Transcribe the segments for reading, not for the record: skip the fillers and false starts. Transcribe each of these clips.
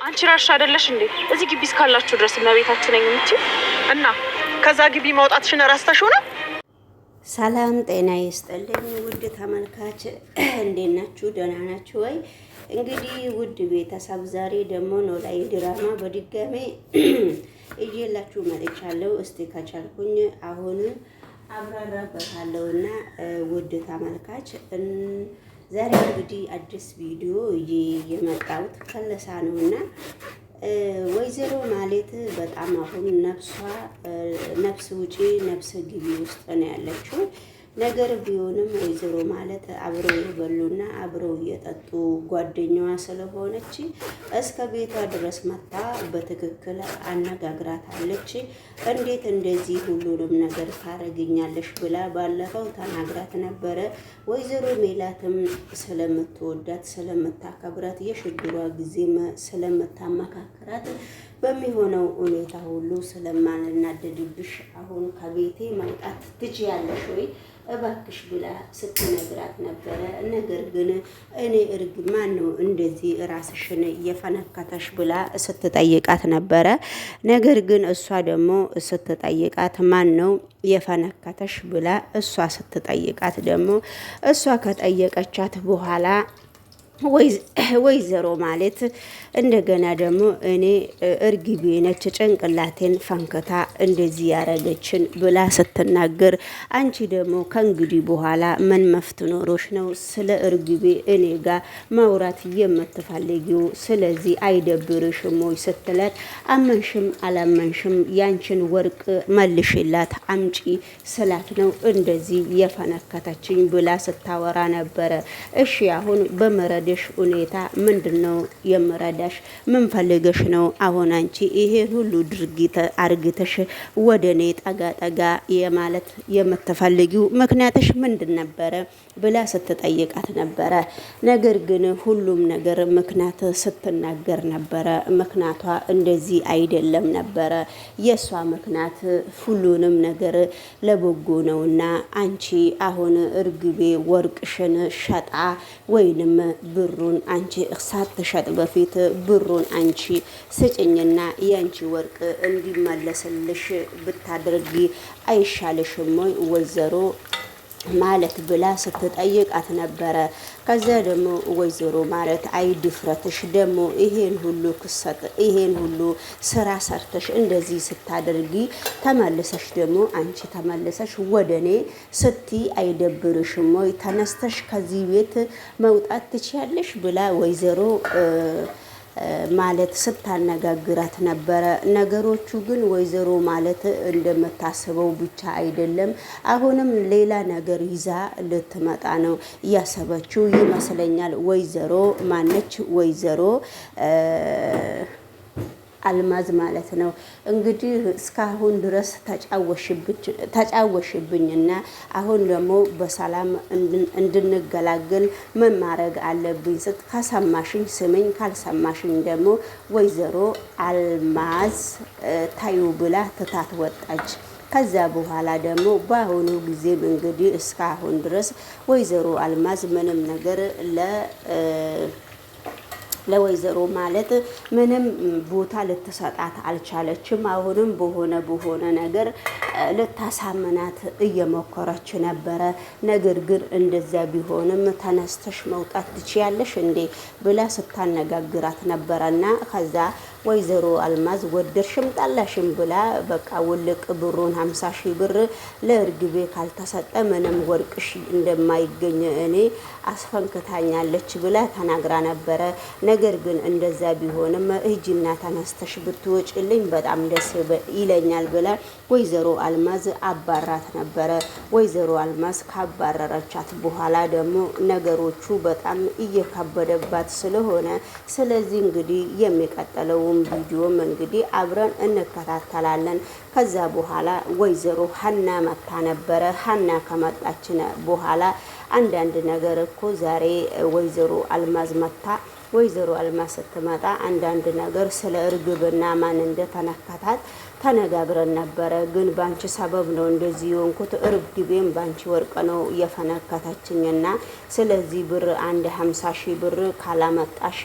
አንቺ ራስሽ አይደለሽ እንዴ እዚህ ግቢ እስካላችሁ ድረስ እመቤታችሁ ነኝ የምትይው እና ከዛ ግቢ ማውጣትሽን ረስተሽው ነው? ሰላም ጤና ይስጥልኝ ውድ ተመልካች እንዴት ናችሁ? ደህና ናችሁ ወይ? እንግዲህ ውድ ቤተሰብ ዛሬ ደግሞ ኖላዊ ድራማ በድጋሜ እየላችሁ መጥቻለሁ። እስቲ ከቻልኩኝ አሁን አብራራበታለሁና ውድ ተመልካች ዛሬ እንግዲህ አዲስ ቪዲዮ የመጣሁት ከለሳ ነውና ወይዘሮ ማለት በጣም አሁን ነፍስ ውጪ ነፍስ ግቢ ውስጥ ነው ያለችው። ነገር ቢሆንም ወይዘሮ ማለት አብረው የበሉና አብረው እየጠጡ ጓደኛዋ ስለሆነች እስከ ቤቷ ድረስ መታ በትክክል አነጋግራታለች። እንዴት እንደዚህ ሁሉንም ነገር ታረግኛለሽ ብላ ባለፈው ተናግራት ነበረ። ወይዘሮ ሜላትም ስለምትወዳት ስለምታከብራት የሽግሯ ጊዜም ስለምታመካክራት በሚሆነው ሁኔታ ሁሉ ስለማልናደድብሽ አሁን ከቤቴ መውጣት ትችያለሽ ወይ እባክሽ ብላ ስትነግራት ነበረ። ነገር ግን እኔ ማን ነው እንደዚህ ራስሽን እየፈነከተሽ ብላ ስትጠይቃት ነበረ። ነገር ግን እሷ ደግሞ ስትጠይቃት ማን ነው የፈነከተሽ ብላ እሷ ስትጠይቃት ደግሞ እሷ ከጠየቀቻት በኋላ ወይዘሮ ማለት እንደገና ደግሞ እኔ እርግቤ ነች ጭንቅላቴን ፈንክታ እንደዚህ ያረገችን ብላ ስትናገር፣ አንቺ ደግሞ ከእንግዲህ በኋላ ምን መፍት ኖሮሽ ነው ስለ እርግቤ እኔ ጋር ማውራት የምትፈልጊው? ስለዚህ አይደብርሽም ወይ ስትላት፣ አመንሽም አላመንሽም ያንቺን ወርቅ መልሽላት አምጪ ስላት ነው እንደዚህ የፈነከተችኝ ብላ ስታወራ ነበረ። እሺ አሁን በመረድ ሁኔታ ምንድነው የምረዳሽ? ምን ፈልገሽ ነው አሁን አንቺ ይሄን ሁሉ ድርጊት አርግተሽ ወደኔ ጠጋ የማለት የምትፈልጊው ምክንያትሽ ምንድን ነበረ ብላ ስትጠይቃት ነበረ። ነገር ግን ሁሉም ነገር ምክንያት ስትናገር ነበረ። ምክንያቷ እንደዚህ አይደለም ነበረ። የሷ ምክንያት ሁሉንም ነገር ለበጎ ነውና አንቺ አሁን እርግቤ ወርቅሽን ሸጣ ወይንም ብሩን አንቺ ሳትሸጥ በፊት ብሩን አንቺ ስጭኝና ያንቺ ወርቅ እንዲመለስልሽ ብታደርጊ አይሻልሽም ወይ ወይዘሮ ማለት ብላ ስትጠይቃት ነበረ። ከዛ ደግሞ ወይዘሮ ማለት አይ ድፍረትሽ ደግሞ ይሄን ሁሉ ስራ ሰርተሽ እንደዚህ ስታደርጊ ተመልሰሽ ደግሞ አንቺ ተመልሰሽ ወደኔ ስቲ አይደብርሽም ወይ? ተነስተሽ ከዚህ ቤት መውጣት ትችያለሽ ብላ ወይዘሮ ማለት ስታነጋግራት ነበረ። ነገሮቹ ግን ወይዘሮ ማለት እንደምታስበው ብቻ አይደለም። አሁንም ሌላ ነገር ይዛ ልትመጣ ነው እያሰበችው ይመስለኛል። ወይዘሮ ማነች? ወይዘሮ አልማዝ ማለት ነው። እንግዲህ እስካሁን ድረስ ተጫወሽብኝና አሁን ደግሞ በሰላም እንድንገላገል ምን ማድረግ አለብኝ? ከሰማሽኝ ስምኝ፣ ካልሰማሽኝ ደግሞ ወይዘሮ አልማዝ ታዩ ብላ ትታት ወጣች። ከዛ በኋላ ደግሞ በአሁኑ ጊዜም እንግዲህ እስካሁን ድረስ ወይዘሮ አልማዝ ምንም ነገር ለወይዘሮ ማለት ምንም ቦታ ልትሰጣት አልቻለችም። አሁንም በሆነ ነገር ልታሳምናት እየሞከረች ነበረ። ነገር ግን እንደዛ ቢሆንም ተነስተሽ መውጣት ትችያለሽ እንዴ ብላ ስታነጋግራት ነበረና ከዛ ወይዘሮ አልማዝ ወደድሽም ጠላሽም ብላ በቃ ውልቅ ብሩን 50,000 ብር ለእርግቤ ካልተሰጠ ምንም ወርቅሽ እንደማይገኝ እኔ አስፈንክታኛለች ብላ ተናግራ ነበረ። ነገር ግን እንደዛ ቢሆንም እጅና ተነስተሽ ብትወጪልኝ በጣም ደስ ይለኛል ብላ ወይዘሮ አልማዝ አባራት ነበረ። ወይዘሮ አልማዝ ካባረረቻት በኋላ ደግሞ ነገሮቹ በጣም እየከበደባት ስለሆነ ስለዚህ እንግዲህ የሚቀጥለው ቪዲዮም እንግዲህ አብረን እንከታተላለን። ከዛ በኋላ ወይዘሮ ሀና መታ ነበረ። ሀና ከመጣች በኋላ አንዳንድ ነገር እኮ ዛሬ ወይዘሮ አልማዝ መታ ወይዘሮ አልማዝ ስትመጣ አንዳንድ ነገር ስለ እርግብና ማን እንደተነከታት ተነጋግረን ነበረ። ግን ባንቺ ሰበብ ነው እንደዚህ የሆንኩት። እርግቤም ባንቺ ወርቅ ነው የፈነከተችኝና ስለዚህ ብር አንድ 50 ሺህ ብር ካላመጣሽ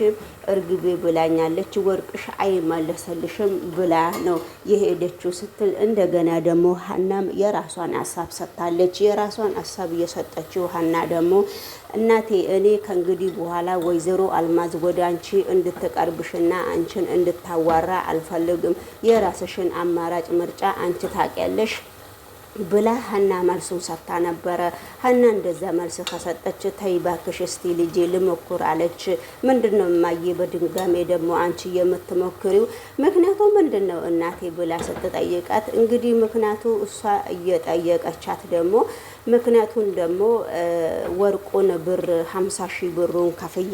እርግቤ ብላኛለች፣ ወርቅሽ አይመለሰልሽም ብላ ነው የሄደችው ስትል እንደገና ደግሞ ሀናም የራሷን ሀሳብ ሰጥታለች። የራሷን ሀሳብ እየሰጠችው ሀና ደግሞ እናቴ እኔ ከእንግዲህ በኋላ ወይዘሮ አልማዝ ወደ አንቺ እንድትቀርብሽና አንቺን እንድታዋራ አልፈልግም። የራስሽን አማራጭ ምርጫ አንቺ ታውቂያለሽ ብላ ሀና መልሱን ሰጥታ ነበረ። ሀና እንደዛ መልስ ከሰጠች ተይ እባክሽ እስቲ ልጄ ልሞክር አለች። ምንድነው እማዬ በድንጋሜ ደግሞ አንቺ የምትሞክሪው ምክንያቱ ምንድነው እናቴ ብላ ስትጠይቃት እንግዲህ ምክንያቱ እሷ እየጠየቀቻት ደግሞ ምክንያቱን ደግሞ ወርቁን ብር 50 ሺህ ብሩን ከፍዬ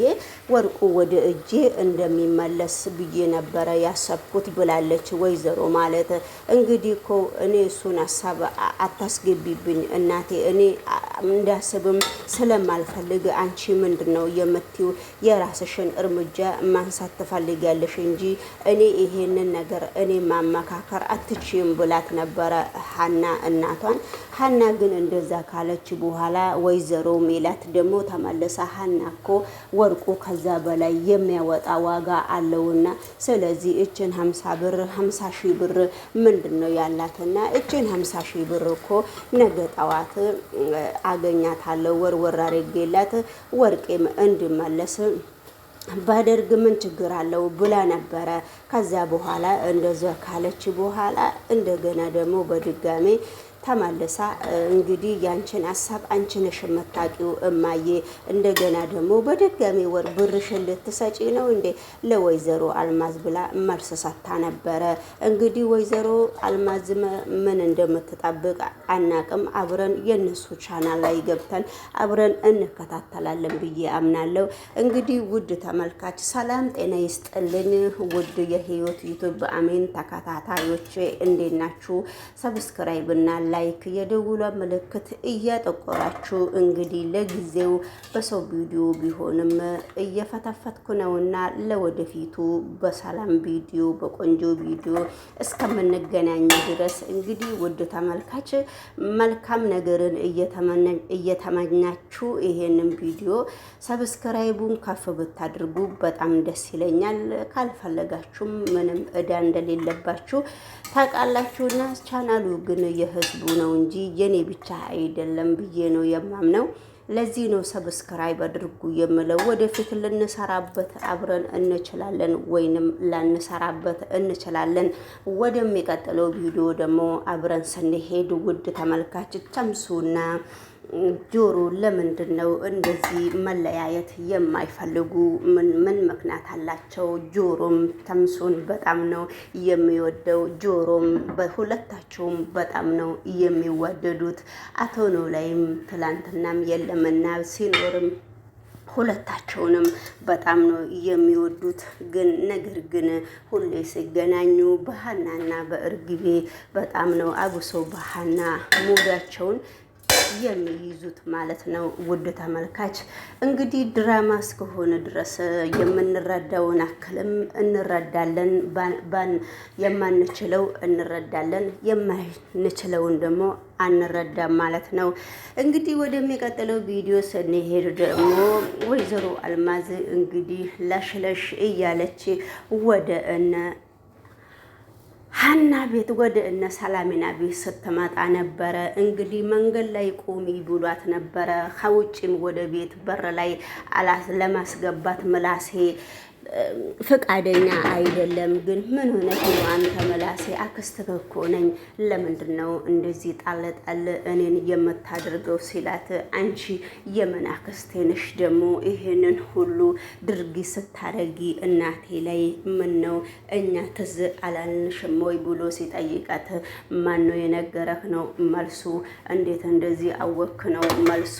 ወርቁ ወደ እጄ እንደሚመለስ ብዬ ነበረ ያሰብኩት ብላለች። ወይዘሮ ማለት እንግዲህ እኮ እኔ እሱን ሀሳብ አታስገቢብኝ እናቴ፣ እኔ እንዳስብም ስለማልፈልግ አንቺ ምንድነው የምትዩ የራስሽን እርምጃ ማንሳት ትፈልጊያለሽ እንጂ እኔ ይሄንን ነገር እኔ ማመካከር አትችይም ብላት ነበረ ሀና እናቷን። ሀና ግን እንደዛ ካለች በኋላ ወይዘሮ ሜላት ደግሞ ተመለሰ ሀና እኮ ወርቁ ከዛ በላይ የሚያወጣ ዋጋ አለውና ስለዚህ እችን 50 ሺህ ብር ምንድነው ያላትና እችን 50 ሺህ ብር እኮ ነገ ጠዋት አገኛታለሁ ወርወር አድርጌላት ወርቄም እንድመለስ ባደርግ ምን ችግር አለው ብላ ነበረ። ከዛ በኋላ እንደዛ ካለች በኋላ እንደገና ደግሞ በድጋሜ ተመልሳ እንግዲህ ያንቺን ሀሳብ አንቺ ነሽ የምታውቂው እማዬ፣ እንደገና ደግሞ በድጋሚ ወር ብርሽን ልትሰጪ ነው እንዴ ለወይዘሮ አልማዝ ብላ መልስ ሰጥታ ነበረ። እንግዲህ ወይዘሮ አልማዝ ምን እንደምትጠብቅ አናቅም። አብረን የነሱ ቻናል ላይ ገብተን አብረን እንከታተላለን ብዬ አምናለሁ። እንግዲህ ውድ ተመልካች ሰላም ጤና ይስጥልኝ። ውድ የህይወት ዩቲዩብ አሜን ተከታታዮች እንዴት ናችሁ? ሰብስክራይብ እና ላይክ የደውሏ ምልክት እያጠቆራችሁ እንግዲህ ለጊዜው በሰው ቪዲዮ ቢሆንም እየፈተፈትኩ ነውና ለወደፊቱ በሰላም ቪዲዮ በቆንጆ ቪዲዮ እስከምንገናኝ ድረስ እንግዲህ ውድ ተመልካች መልካም ነገርን እየተመኛችሁ ይሄንን ቪዲዮ ሰብስክራይቡን ከፍ ብታድርጉ በጣም ደስ ይለኛል። ካልፈለጋችሁም ምንም እዳ እንደሌለባችሁ ታውቃላችሁና ቻናሉ ግን የህዝቡ ነው እንጂ የኔ ብቻ አይደለም ብዬ ነው የማምነው። ለዚህ ነው ሰብስክራይብ አድርጉ የምለው። ወደፊት ልንሰራበት አብረን እንችላለን ወይንም ላንሰራበት እንችላለን። ወደሚቀጥለው ቪዲዮ ደግሞ አብረን ስንሄድ ውድ ተመልካች ተምሱና ጆሮ ለምንድን ነው እንደዚህ መለያየት የማይፈልጉ? ምን ምክንያት አላቸው? ጆሮም ተምሱን በጣም ነው የሚወደው። ጆሮም በሁለታቸውም በጣም ነው የሚዋደዱት። አቶ ኖላዊም ትላንትናም የለምና ሲኖርም ሁለታቸውንም በጣም ነው የሚወዱት። ግን ነገር ግን ሁሌ ሲገናኙ በሀናና በእርግቤ በጣም ነው አብሶ በሀና ሙዳቸውን የሚይዙት ማለት ነው። ውድ ተመልካች እንግዲህ ድራማ እስከሆነ ድረስ የምንረዳውን አክልም እንረዳለን፣ የማንችለው እንረዳለን፣ የማንችለውን ደግሞ አንረዳም ማለት ነው። እንግዲህ ወደሚቀጥለው ቪዲዮ ስንሄድ ደግሞ ወይዘሮ አልማዝ እንግዲህ ለሽለሽ እያለች ወደ ሀና ቤት ወደ እነ ሰላሚና ቤት ስትመጣ ነበረ። እንግዲህ መንገድ ላይ ቆሚ ብሏት ነበረ። ከውጭም ወደ ቤት በር ላይ ለማስገባት ምላሴ ፍቃደኛ አይደለም። ግን ምን ሆነሽ ነው አንተ ምላሴ? አክስትህ እኮ ነኝ። ለምንድን ነው እንደዚህ ጣል እኔን የምታደርገው ሲላት፣ አንቺ የምን አክስቴ ነሽ ደግሞ ይሄንን ሁሉ ድርጊት ስታረጊ እናቴ ላይ ምን ነው እኛ ትዝ አላልንሽም ወይ ብሎ ሲጠይቃት፣ ማን ነው የነገረህ ነው መልሱ። እንዴት እንደዚህ አወክ ነው መልሱ።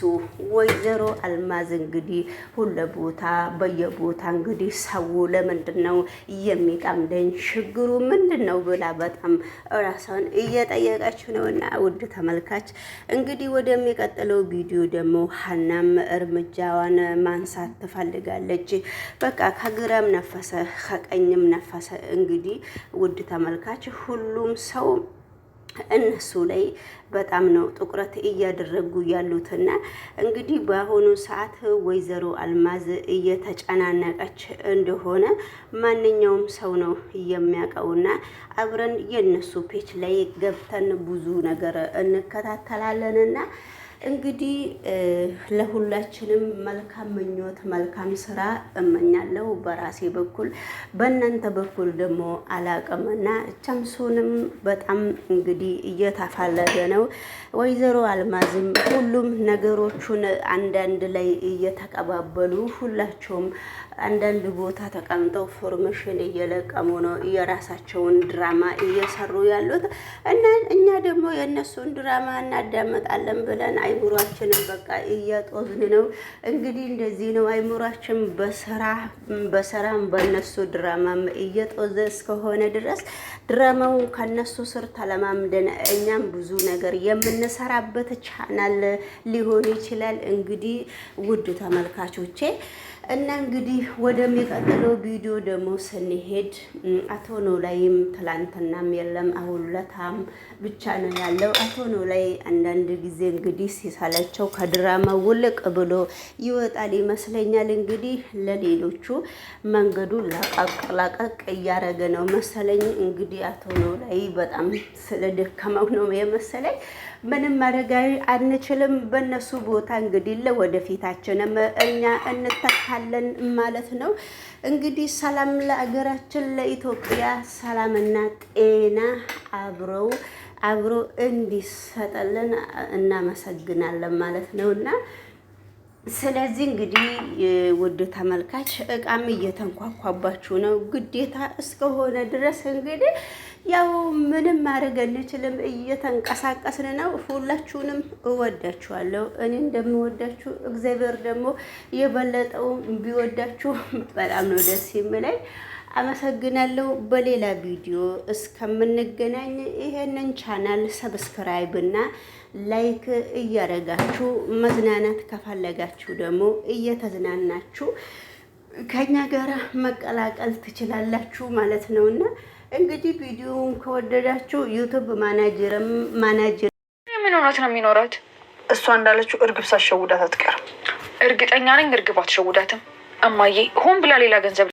ወይዘሮ አልማዝ እንግዲህ ሁለ ቦታ በየቦታ እንግዲህ ሰው ለምንድነው የሚጠምደኝ ችግሩ ምንድነው ብላ በጣም ራሷን እየጠየቀች ነውና ውድ ተመልካች እንግዲህ ወደሚቀጥለው ቪዲዮ ደግሞ ሀናም እርምጃዋን ማንሳት ትፈልጋለች። በቃ ከግራም ነፈሰ ከቀኝም ነፈሰ እንግዲህ ውድ ተመልካች ሁሉም ሰው እነሱ ላይ በጣም ነው ትኩረት እያደረጉ ያሉትና እንግዲህ በአሁኑ ሰዓት ወይዘሮ አልማዝ እየተጨናነቀች እንደሆነ ማንኛውም ሰው ነው የሚያውቀውና አብረን የነሱ ፔጅ ላይ ገብተን ብዙ ነገር እንከታተላለንና እንግዲህ ለሁላችንም መልካም ምኞት መልካም ስራ እመኛለሁ በራሴ በኩል በእናንተ በኩል ደግሞ አላቀምና ቸምሱንም በጣም እንግዲህ እየተፋለገ ነው። ወይዘሮ አልማዝም ሁሉም ነገሮቹን አንዳንድ ላይ እየተቀባበሉ ሁላቸውም አንዳንድ ቦታ ተቀምጠው ፎርሜሽን እየለቀሙ ነው የራሳቸውን ድራማ እየሰሩ ያሉት እና እኛ ደግሞ የእነሱን ድራማ እናዳመጣለን ብለን አይምሯችንን በቃ እያጦዝን ነው። እንግዲህ እንደዚህ ነው አይምሯችን በስራም በእነሱ ድራማም እየጦዘ እስከሆነ ድረስ ድራማውን ከነሱ ስር ተለማምደን እኛም ብዙ ነገር የምንሰራበት ቻናል ሊሆን ይችላል። እንግዲህ ውድ ተመልካቾቼ እና እንግዲህ ወደሚቀጥለው ቪዲዮ ደግሞ ስንሄድ አቶ ኖላዊም ትላንትናም የለም አሁን ለታም ብቻ ነው ያለው። አቶ ኖላዊ አንዳንድ ጊዜ እንግዲህ ሲሳላቸው ከድራማ ውልቅ ብሎ ይወጣል ይመስለኛል። እንግዲህ ለሌሎቹ መንገዱን ላቀቅ እያረገ ነው መሰለኝ። እንግዲህ አቶ ኖላዊ በጣም ስለደከመው ነው የመሰለኝ። ምንም ማድረግ አንችልም። በእነሱ ቦታ እንግዲህ ለወደፊታችንም እኛ እንተካለን ማለት ነው። እንግዲህ ሰላም ለአገራችን ለኢትዮጵያ ሰላምና ጤና አብሮ እንዲሰጠልን እናመሰግናለን ማለት ነውና ስለዚህ እንግዲህ ውድ ተመልካች እቃም እየተንኳኳባችሁ ነው ግዴታ እስከሆነ ድረስ እንግዲህ ያው ምንም ማድረግ አንችልም። እየተንቀሳቀስን ነው። ሁላችሁንም እወዳችኋለሁ። እኔ እንደምወዳችሁ እግዚአብሔር ደግሞ የበለጠው ቢወዳችሁ በጣም ነው ደስ የሚለኝ። አመሰግናለሁ። በሌላ ቪዲዮ እስከምንገናኝ ይሄንን ቻናል ሰብስክራይብ እና ላይክ እያረጋችሁ መዝናናት ከፈለጋችሁ ደግሞ እየተዝናናችሁ ከኛ ጋር መቀላቀል ትችላላችሁ ማለት ነውና እንግዲህ ቪዲዮውን ከወደዳችሁ ዩቲዩብ ማናጀር ምን ሆናት ነው የሚኖራት? እሷ እንዳለችው እርግብ ሳትሸውዳት አትቀርም። እርግጠኛ ነኝ እርግብ አትሸውዳትም። እማዬ ሆን ብላ ሌላ ገንዘብ